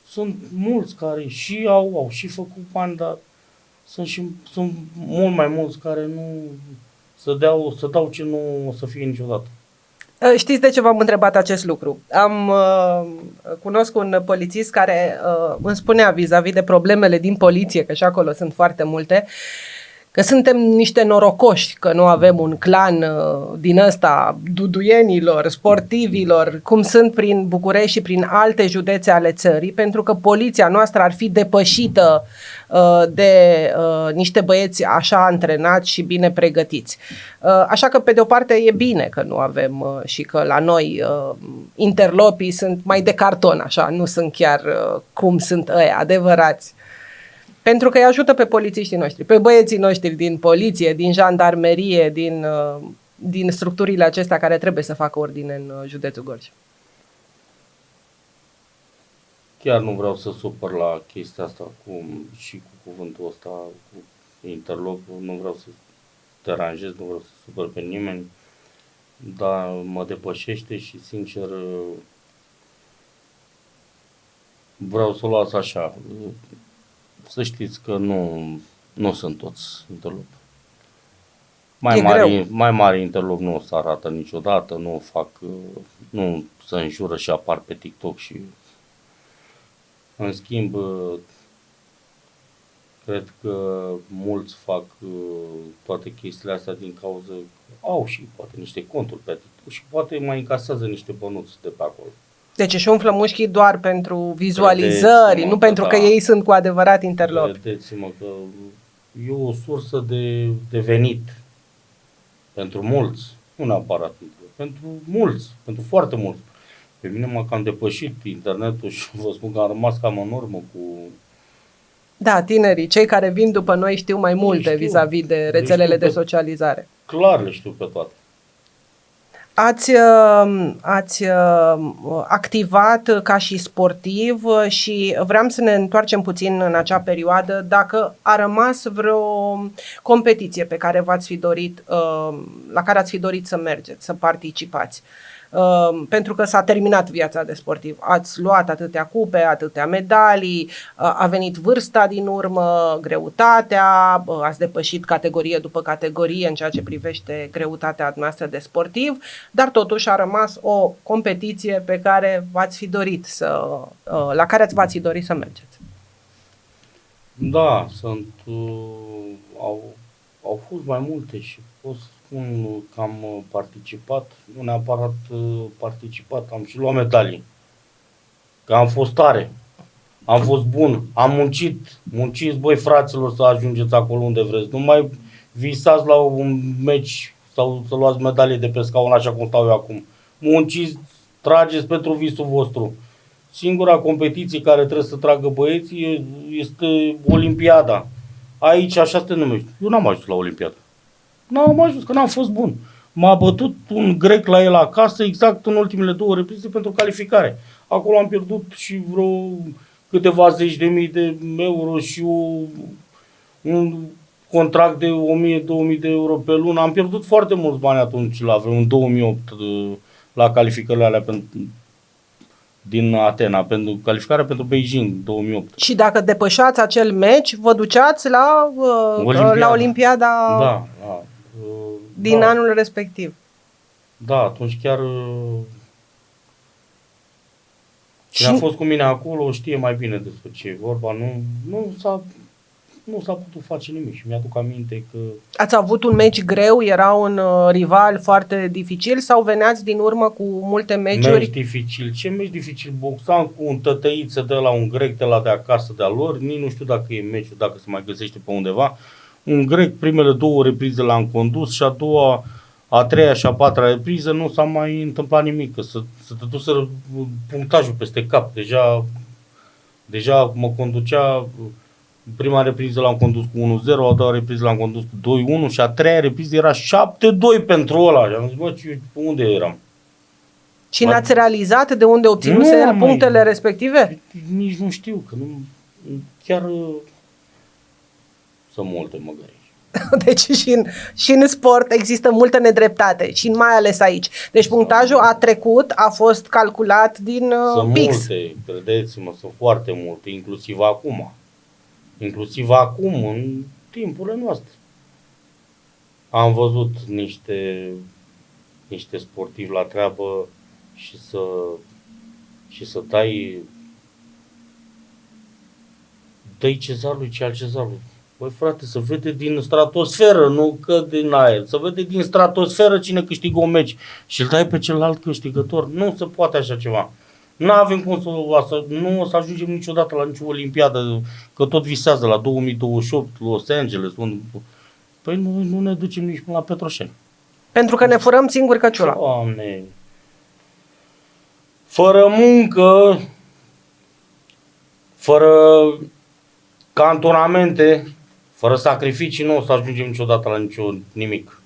Sunt mulți care și au și făcut bani, dar sunt mult mai mulți care nu să dau ce nu o să fie niciodată. Știți de ce v-am întrebat acest lucru? Cunosc un polițist care îmi spunea vis-a-vis de problemele din poliție, că și acolo sunt foarte multe, că suntem niște norocoși, că nu avem un clan din ăsta duduienilor, sportivilor, cum sunt prin București și prin alte județe ale țării, pentru că poliția noastră ar fi depășită de niște băieți așa antrenați și bine pregătiți. Așa că, pe de o parte, e bine că nu avem și că la noi interlopii sunt mai de carton, așa, nu sunt chiar cum sunt ăia, adevărați. Pentru că îi ajută pe polițiștii noștri, pe băieții noștri din poliție, din jandarmerie, din structurile acestea care trebuie să facă ordine în județul Gorj. Chiar nu vreau să supăr la chestia asta și cu cuvântul ăsta, cu interlop, nu vreau să deranjez, nu vreau să supăr pe nimeni, dar mă depășește și sincer vreau să o las așa. Să știți că nu sunt toți interlopi. Mai mari interlopi nu o să arată niciodată, nu se înjură și apar pe TikTok și în schimb cred că mulți fac toate chestiile astea din cauza au și poate niște conturi pe TikTok și poate mai încasează niște bănuți de pe acolo. Deci își umflă mușchii doar pentru vizualizări, nu pentru că ei sunt cu adevărat interlopi. Credeți-mă că e o sursă de venit pentru mulți, nu neapărat pentru mulți, pentru foarte mulți. Pe mine m-a cam depășit internetul și vă spun că am rămas cam în urmă cu... Da, tinerii, cei care vin după noi știu mai multe vis-a-vis de rețelele de socializare. Clar le știu pe toate. Ați activat ca și sportiv și vreau să ne întoarcem puțin în acea perioadă, dacă a rămas vreo competiție pe care v-ați fi dorit, la care ați fi dorit să mergeți, să participați. Pentru că s-a terminat viața de sportiv. Ați luat atâtea cupe, atâtea medalii, a venit vârsta din urmă, greutatea, ați depășit categorie după categorie în ceea ce privește greutatea noastră de sportiv, dar totuși a rămas o competiție pe care v-ați fi dorit la care v-ați fi dorit să mergeți. Da, au fost mai multe și pot să spun că am participat, nu neapărat participat, am și luat medalii. Că am fost tare, am fost bun, am munciți băi fraților să ajungeți acolo unde vreți. Nu mai visați la un meci sau să luați medalie de pe scaun așa cum stau eu acum. Munciți, trageți pentru visul vostru. Singura competiție care trebuie să tragă băieții este Olimpiada. Aici așa se numește. Eu n-am ajuns la Olimpiadă. N-am ajuns, că n-am fost bun. M-a bătut un grec la el acasă exact în ultimele 2 reprize pentru calificare. Acolo am pierdut și vreo câteva zeci de mii de euro și un contract de 1000-2000 de euro pe lună. Am pierdut foarte mulți bani atunci, în 2008, la calificările alea din Atena, pentru calificarea pentru Beijing 2008. Și dacă depășați acel meci, vă duceați la Olimpiada din anul respectiv. Da, atunci chiar cine a fost cu mine acolo știe mai bine despre ce e vorba. Nu nu s-a putut face nimic și mi-aduc aminte că Ați avut un meci greu, era un rival foarte dificil sau veneați din urmă cu multe meciuri? meci dificil. Ce meci dificil? Boxam cu un tătăiță de la un grec de la de acasă de-a lor, nici nu știu dacă e meciul, dacă se mai găsește pe undeva. Un grec, primele 2 reprize l-am condus și a treia și a patra repriză nu s-a mai întâmplat nimic, că să te duci să punctajul peste cap. Deja mă conducea, prima repriză l-am condus cu 1-0, a doua repriză l-am condus cu 2-1 și a treia repriză era 7-2 pentru ăla. Și am zis, bă, unde eram? Și n-ați realizat de unde obținuse el punctele respective? Nici nu știu, că nu, chiar sunt multe măgări. Deci și în sport există multă nedreptate și mai ales aici. Deci punctajul a trecut, a fost calculat din Sunt pix. multe, credeți-mă, sunt foarte multe, inclusiv acum. Inclusiv acum, în timpurile noastre. Am văzut niște sportivi la treabă și să dai cezarului ce al cezarului. Băi frate, să vede din stratosferă, nu că din aer, să vede din stratosferă cine câștigă un meci și îl dai pe celălalt câștigător. Nu se poate așa ceva. Nu avem cum nu o să ajungem niciodată la nicio olimpiadă, că tot visează la 2028, Los Angeles. Păi nu ne ducem nici până la Petroșeni. Pentru că ne furăm singuri căciula. Doamne, fără muncă, fără cantonamente, fără sacrificii, nu o să ajungem niciodată la nimic.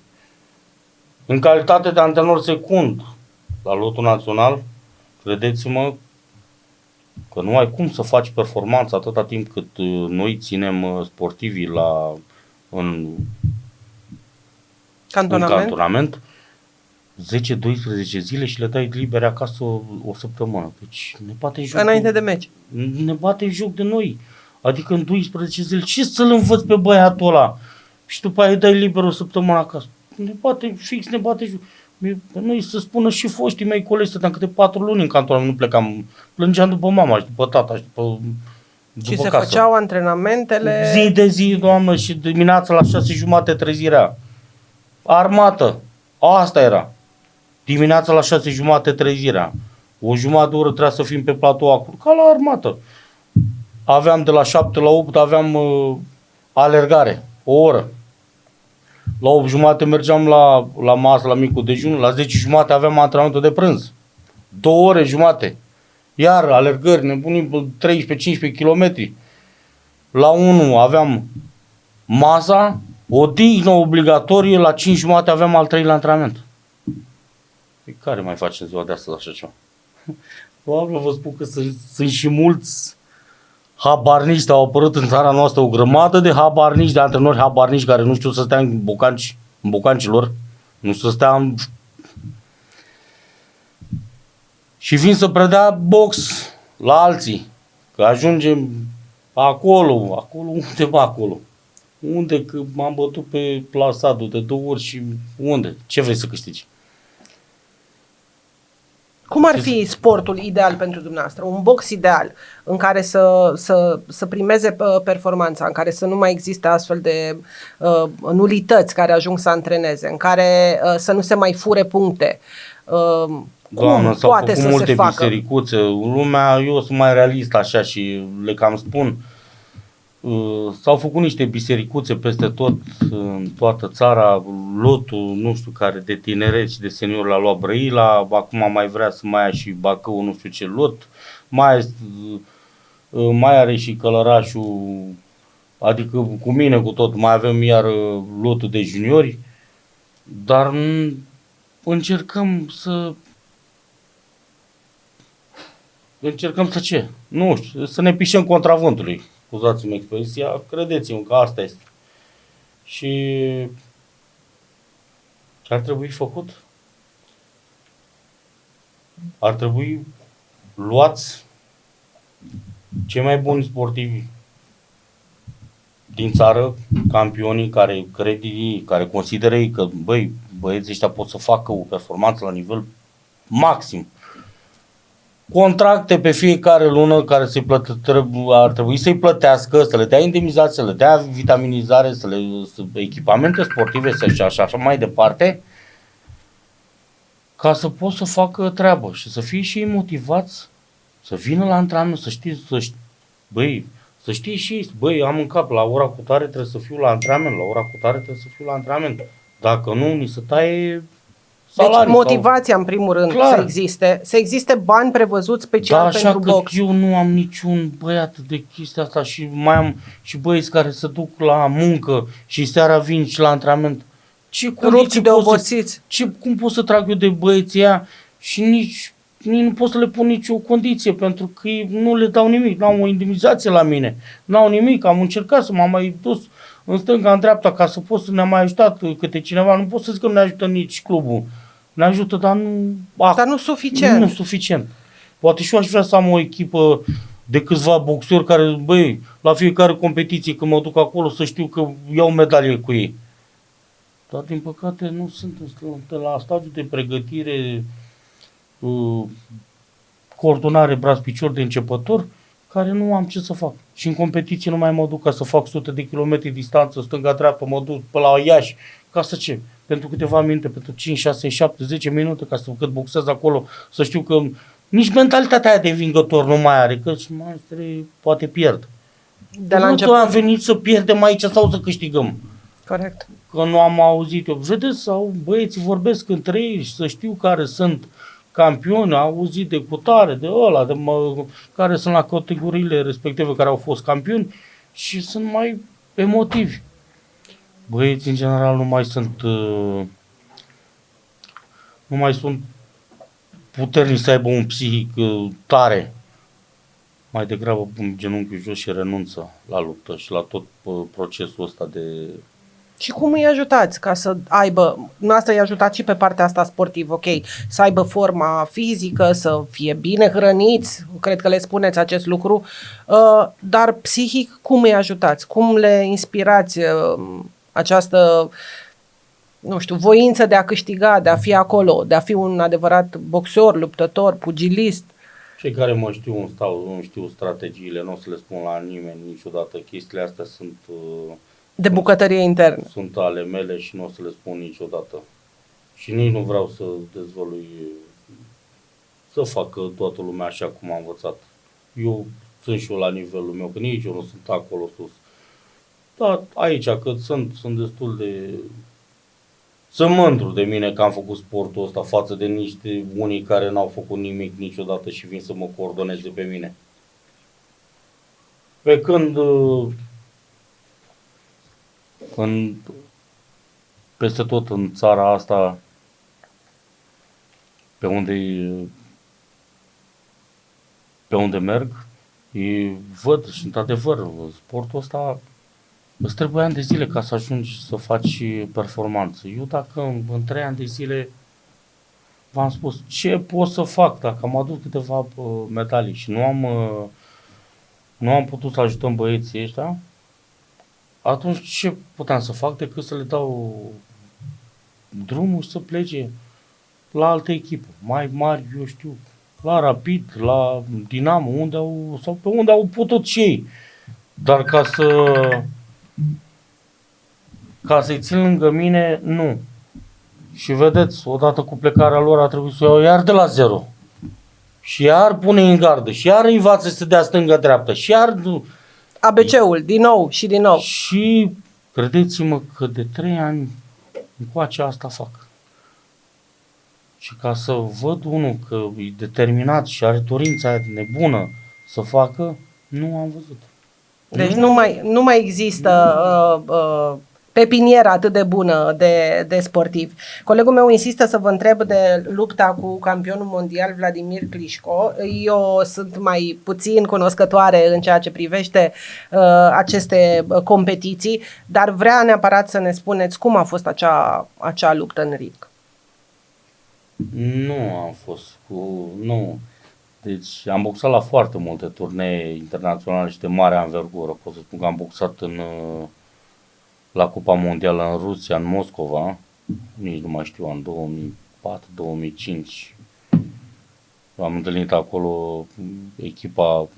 În calitate de antrenor secund la lotul național, credeți-mă că nu ai cum să faci performanță atâta timp cât noi ținem sportivii în cantonament 10-12 zile și le dai libere acasă o săptămână. Deci ne bate joc. Înainte de meci. Ne bate joc de noi. Adică în 12 zile, ce să-l învăț pe băiatul ăla? Și după aia îi dai liber o săptămână acasă. Ne bate joc. Noi să spună și foștii mei colegi, stăteam câte 4 luni în cantonament, nu plecam. Plângeam după mama și după tata și după și se casă. făceau antrenamentele... Zi de zi, doamnă, și dimineața la 6:30 trezirea. Armată. Asta era. Dimineața la 6:30 trezirea. O jumătate de oră trebuia să fim pe platou acolo, ca la armată. Aveam de la 7 la 8, aveam alergare, o oră. La 8:30 mergeam la masă, la micul dejun, la 10:30 aveam antrenamentul de prânz. 2 ore jumate. Iar alergări, nebunii 13-15 km. La 1 aveam masa, o dignă obligatorie, la 5:30 aveam al 3-lea antrenament. Păi care mai face în ziua de astăzi așa ceva? Doamne, vă spun că sunt și mulți habarniști, au apărut în țara noastră o grămadă de habarniști, de antrenori habarniști care nu știu să stea în bocancilor, nu știu să stea și vin să predea box la alții, că ajungem acolo, undeva acolo. Unde? Că m-am bătut pe plasadul de 2 ori și unde? Ce vrei să câștigi? Cum ar fi sportul ideal pentru dumneavoastră? Un box ideal în care să primeze performanța, în care să nu mai existe astfel de nulități care ajung să antreneze, în care să nu se mai fure puncte. Doamnă, s-au poate făcut să multe se facă? bisericuțe. Lumea, eu sunt mai realist așa și le cam spun. S-au făcut niște bisericuțe peste tot, în toată țara, lotul, nu știu care, de tineret și de seniori l-a luat Brăila, acum mai vrea să mai ia și Bacău, nu știu ce lot, mai are și Călărașul, adică cu mine cu tot, mai avem iar lotul de juniori, dar încercăm să ce? Nu știu, să ne pișăm contra vântului. Scuzați-mi expresia, credeți-mă că asta este. Și ce ar trebui făcut? Ar trebui luați cei mai buni sportivi din țară, campionii care consideră ei că băieții ăștia pot să facă o performanță la nivel maxim. contracte pe fiecare lună care ar trebui să-i plătească, să le dea indemnizație, să le dea vitaminizare, echipamente sportive și așa mai departe, ca să pot să facă treabă și să fie și ei motivați să vină la antrenament, să știi și, am în cap, la ora cu tare trebuie să fiu la antrenament, la ora cu tare trebuie să fiu la antrenament. Dacă nu, ni se taie salarii. Deci motivația, în primul rând, Clar. să existe bani prevăzuți special Da, pentru box. eu nu am niciun băiat de chestia asta și mai am și băieți care se duc la muncă și seara vin și la antrenament. Ce condiții de obosiți. Cum pot să trag eu de băieții ăia și nici nu pot să le pun nicio condiție, pentru că ei nu le dau nimic, nu au o indemnizație la mine, nu au nimic, am încercat să m-am mai dus în stânga, în dreapta, ca să pot să ne mai ajutat câte cineva, nu pot să zic că nu ne ajută nici clubul, ne ajută, dar nu... Dar nu suficient. Nu suficient. Poate și eu aș vrea să am o echipă de câțiva boxeri care, la fiecare competiție când mă duc acolo să știu că iau medalie cu ei. Dar din păcate nu sunt la stadiul de pregătire, coordonare braț-picior de începător, care nu am ce să fac. Și în competiție nu mai mă duc ca să fac sute de kilometri distanță, stânga-dreapta, mă duc pe la Iași, ca să ce? Pentru câteva minute, pentru 5, 6, 7, 10 minute, ca să cât boxez acolo, să știu că nici mentalitatea aia de învingător nu mai are, că și maestre poate pierd. De la început am venit să pierdem aici sau să câștigăm. Corect. Că nu am auzit eu. Vedeți, sau băieții vorbesc între ei și să știu care sunt campioni, au auzit de cutare, de ăla, care sunt la categoriile respective care au fost campioni și sunt mai emotivi. Băieții în general nu mai sunt puternici să aibă un psihic tare. Mai degrabă pun genunchiul jos și renunță la luptă și la tot procesul ăsta de... Și cum îi ajutați ca să aibă, noastră îi ajutați și pe partea asta sportivă, ok, să aibă forma fizică, să fie bine hrăniți, cred că le spuneți acest lucru, dar psihic cum îi ajutați? Cum le inspirați această, nu știu, voință de a câștiga, de a fi acolo, de a fi un adevărat boxer, luptător, pugilist? Cei care mă știu nu știu strategiile, nu o să le spun la nimeni niciodată, chestiile astea sunt... De bucătărie internă. Sunt ale mele și nu o să le spun niciodată. Și nici nu vreau să dezvălui, să facă toată lumea așa cum am învățat. Eu sunt și eu la nivelul meu, că nici eu nu sunt acolo sus. Dar aici, că sunt destul de... Sunt mândru de mine că am făcut sportul ăsta față de niște unii care n-au făcut nimic niciodată și vin să mă coordoneze pe mine. Pe când... peste tot în țara asta, pe unde merg, văd și într-adevăr sportul ăsta îți trebuie ani de zile ca să ajungi să faci performanță. Eu dacă în 3 ani de zile v-am spus ce pot să fac dacă am adus câteva medalii și nu am putut să ajutăm băieții ăștia, atunci ce puteam să fac decât să le dau drumul și să plece la alte echipe, mai mari, eu știu, la Rapid, la Dinamo, sau pe unde au putut și ei. Dar ca să-i țin lângă mine, nu. Și vedeți, odată cu plecarea lor a trebuit să o iau iar de la zero. Și iar pune în gardă, și iar învață să dea stânga-dreapta, și iar... ABC-ul, din nou și din nou. Și credeți-mă că de 3 ani încoace asta fac. Și ca să văd unul că e determinat și are dorința aia nebună să facă, nu am văzut. Deci nu mai există pepiniera atât de bună de sportivi. Colegul meu insistă să vă întreb de lupta cu campionul mondial Vladimir Klitschko. Eu sunt mai puțin cunoscătoare în ceea ce privește aceste competiții, dar vrea neapărat să ne spuneți cum a fost acea luptă în ring. Nu am fost nu. Deci am boxat la foarte multe turnee internaționale și de mare anvergură. Pot să spun că am boxat la Cupa Mondială în Rusia, în Moscova, nici nu mai știu, în 2004-2005. Am întâlnit acolo echipa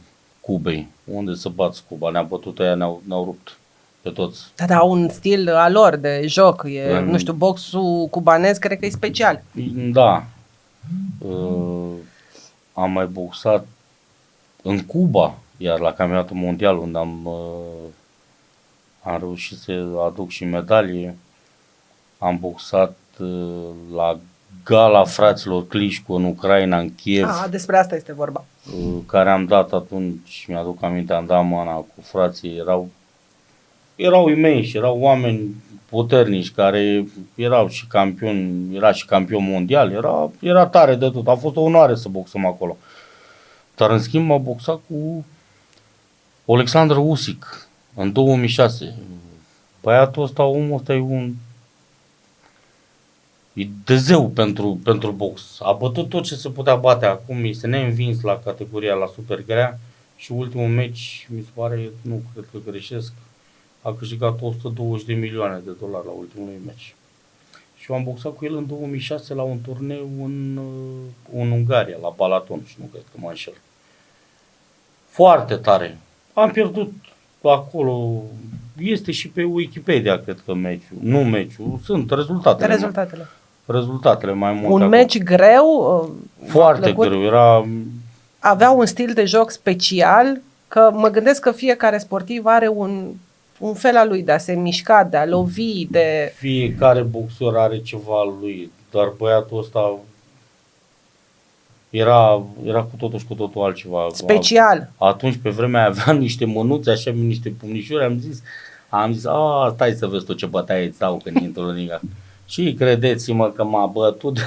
Cubei, unde să bați Cuba, ne-a bătut aia, ne-au rupt pe toți. Da, da, au un stil al lor de joc. În- Nu știu, boxul cubanez cred că e special. Da, am mai boxat în Cuba, iar la campionatul mondial unde am reușit să aduc și medalie. Am boxat la gala fraților Clișcu în Ucraina, în Kiev, Despre asta este vorba. care am dat atunci, mi-aduc aminte, am dat mâna cu frații, erau imensi, erau oameni puternici care erau și campioni, era și campion mondial, era tare de tot. A fost o onoare să boxăm acolo. Dar în schimb am boxat cu Alexandru Usyk în 2006. Băiatul ăsta, omul ăsta e de zeu pentru box. A bătut tot ce se putea bate acum, este neînvins la categoria la super grea și ultimul meci, mi se pare, nu cred că greșesc, a câștigat 120 de milioane de dolari la ultimul meci. Și eu am boxat cu el în 2006 la un turneu în Ungaria, la Balaton, și nu cred că mă înșel. Foarte tare. Am pierdut acolo, este și pe Wikipedia, cred că meciul. Nu meciul, sunt rezultatele. Rezultatele mai multe. Un meci greu? Foarte greu. Avea un stil de joc special, că mă gândesc că fiecare sportiv are un fel al lui de a se mișca, de a lovi, de... Fiecare boxer are ceva al lui, dar băiatul ăsta era cu totul și cu totul altceva. Special. Atunci, pe vremea aia, aveam niște mânuțe, așa, niște pumnișuri, am zis, stai să vezi tot ce bătaie îți dau când intru în ringa. Și credeți-mă că m-a bătut,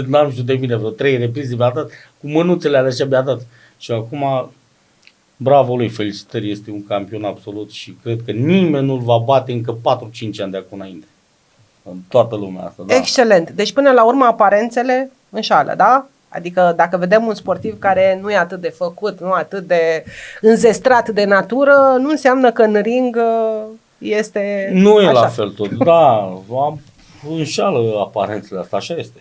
n-am știut de mine, vreo 3 reprize mi-a dat, cu mânuțele alea așa mi-a dat. Și acum, bravo lui, felicitări, este un campion absolut și cred că nimeni nu-l va bate încă 4-5 ani de acum înainte. În toată lumea asta, da. Excelent. Deci până la urmă aparențele înșală, da? Adică dacă vedem un sportiv care nu e atât de făcut, nu atât de înzestrat de natură, nu înseamnă că în ring este Nu e așa. la fel tot, da, înșală aparențele asta, așa este.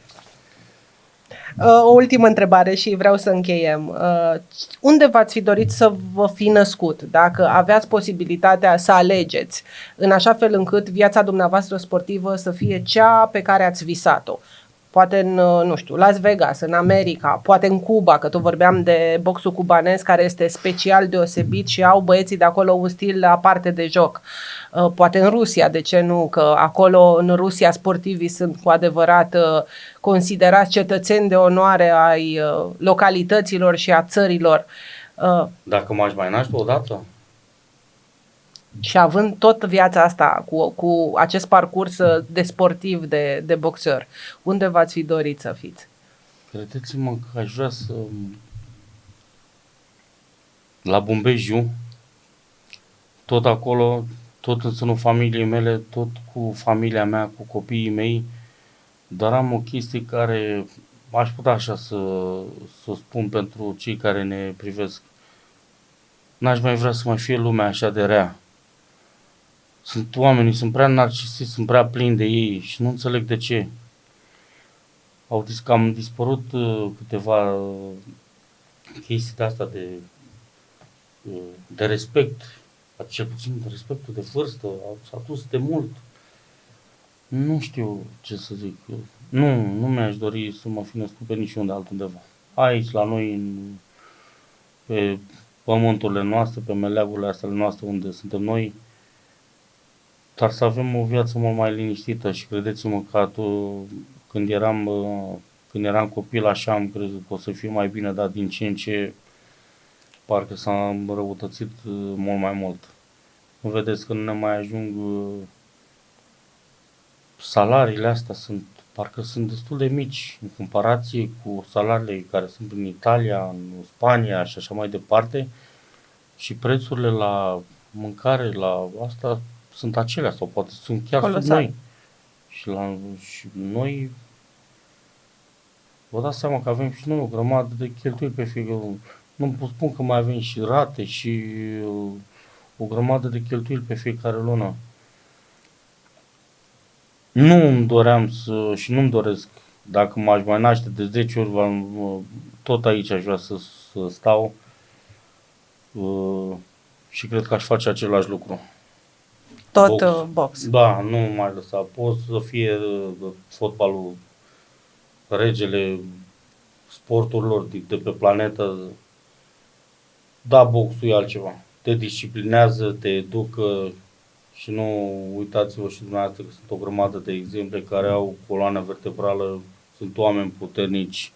O ultimă întrebare și vreau să încheiem. Unde v-ați fi dorit să vă fi născut, dacă aveați posibilitatea să alegeți, în așa fel încât viața dumneavoastră sportivă să fie cea pe care ați visat-o? Poate în, nu știu, Las Vegas, în America, poate în Cuba, că tot vorbeam de boxul cubanez care este special deosebit și au băieții de acolo un stil aparte de joc. Poate în Rusia, de ce nu? Că acolo, în Rusia, sportivii sunt cu adevărat considerați cetățeni de onoare ai localităților și a țărilor. Dacă m-aș mai naște odată? Și având tot viața asta cu acest parcurs de sportiv, de boxer, unde v-ați fi dorit să fiți? Credeți-mă că aș vrea să... La Bumbejiu, tot acolo, tot în sânul familiei mele, tot cu familia mea, cu copiii mei, dar am o chestie care aș putea așa să spun pentru cei care ne privesc. N-aș mai vrea să mai fie lumea așa de rea. Oamenii sunt prea narcisiști, sunt prea plini de ei și nu înțeleg de ce. Am dispărut câteva chestii de asta de respect, cel puțin de respectul de vârstă, s-a dus de mult. Nu știu ce să zic. Nu mi-aș dori să mă fi născut pe niciunde altundeva. Aici, la noi, pe pământurile noastre, pe meleagurile astea noastre unde suntem noi, dar să avem o viață mult mai liniștită și credeți-mă că când eram copil așa am crezut că o să fie mai bine, dar din ce în ce parcă s-a răutățit mult mai mult. Vedeți că nu ne mai ajung salariile astea, parcă sunt destul de mici în comparație cu salariile care sunt în Italia, în Spania și așa mai departe și prețurile la mâncare, la asta sunt acelea sau poate sunt chiar sub noi. Și noi vă dați seama că avem și noi o grămadă de cheltuieli pe fiecare. Nu pot spun că mai avem și rate și o grămadă de cheltuieli pe fiecare lună. Nu îmi doream și nu-mi doresc Dacă m-aș mai naște de 10 ori, tot aici aș vrea să stau și cred că aș face același lucru. Tot box. Da, nu mai lăsa. Pot să fie fotbalul regele sporturilor de pe planetă. Da, boxul e altceva. Te disciplinează, te educă și nu uitați-vă și dumneavoastră că sunt o grămadă de exemple care au coloană vertebrală, sunt oameni puternici,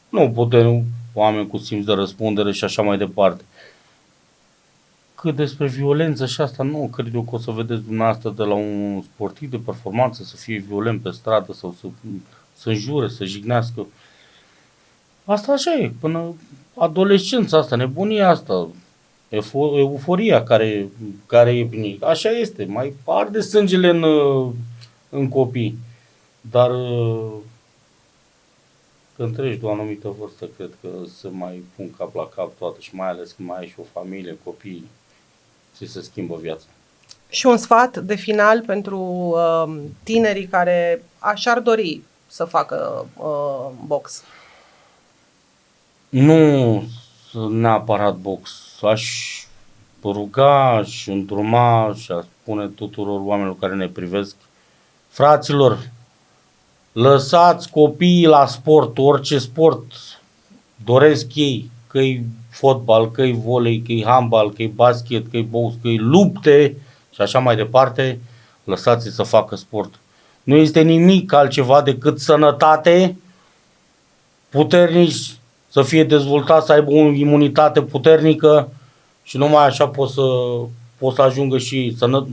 nu puternici, oameni cu simț de răspundere și așa mai departe. Cât despre violență și asta, nu cred eu că o să vedeți dumneavoastră de la un sportiv de performanță să fie violent pe stradă sau să înjure, să jignească. Asta așa e, până adolescența asta, nebunia asta, euforia care e bine. Așa este, mai arde sângele în copii. Dar când treci de o anumită vârstă, cred că se mai pun cap la cap toate și mai ales când mai ai și o familie, copii, ți se schimbă viața. Și un sfat de final pentru tinerii care și-ar dori să facă box. Nu neapărat box. Aș ruga și îndruma și a spune tuturor oamenilor care ne privesc: fraților, lăsați copiii la sport, orice sport doresc ei, că-i fotbal, că-i volei, că-i handbal, că-i basket, că-i box, că-i lupte și așa mai departe, lăsați-i să facă sport. Nu este nimic altceva decât sănătate, puternici, să fie dezvoltat, să aibă o imunitate puternică și numai așa pot să ajungă și sănătate.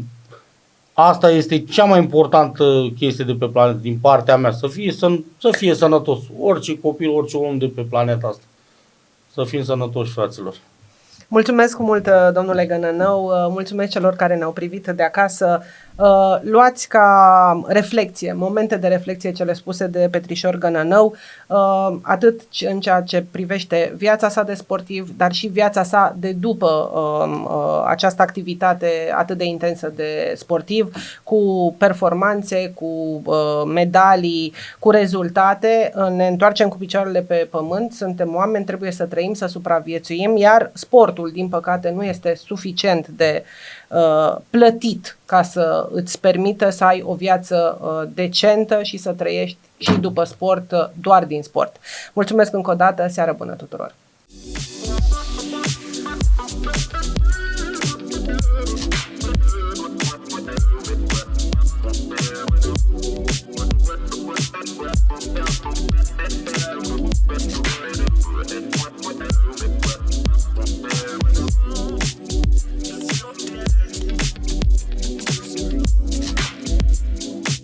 Asta este cea mai importantă chestie de pe planetă din partea mea, să fie sănătos. Orice copil, orice om de pe planeta asta. Să fim sănătoși, fraților. Mulțumesc mult, domnule Gănănău, mulțumesc celor care ne-au privit de acasă. Luați ca reflecție, momente de reflecție cele spuse de Petrișor Gănănău, atât în ceea ce privește viața sa de sportiv, dar și viața sa de după această activitate atât de intensă de sportiv, cu performanțe, cu medalii, cu rezultate. Ne întoarcem cu picioarele pe pământ, suntem oameni, trebuie să trăim, să supraviețuim, iar sportul, din păcate, nu este suficient de plătit ca să îți permită să ai o viață decentă și să trăiești și după sport, doar din sport. Mulțumesc încă o dată, seară bună tuturor!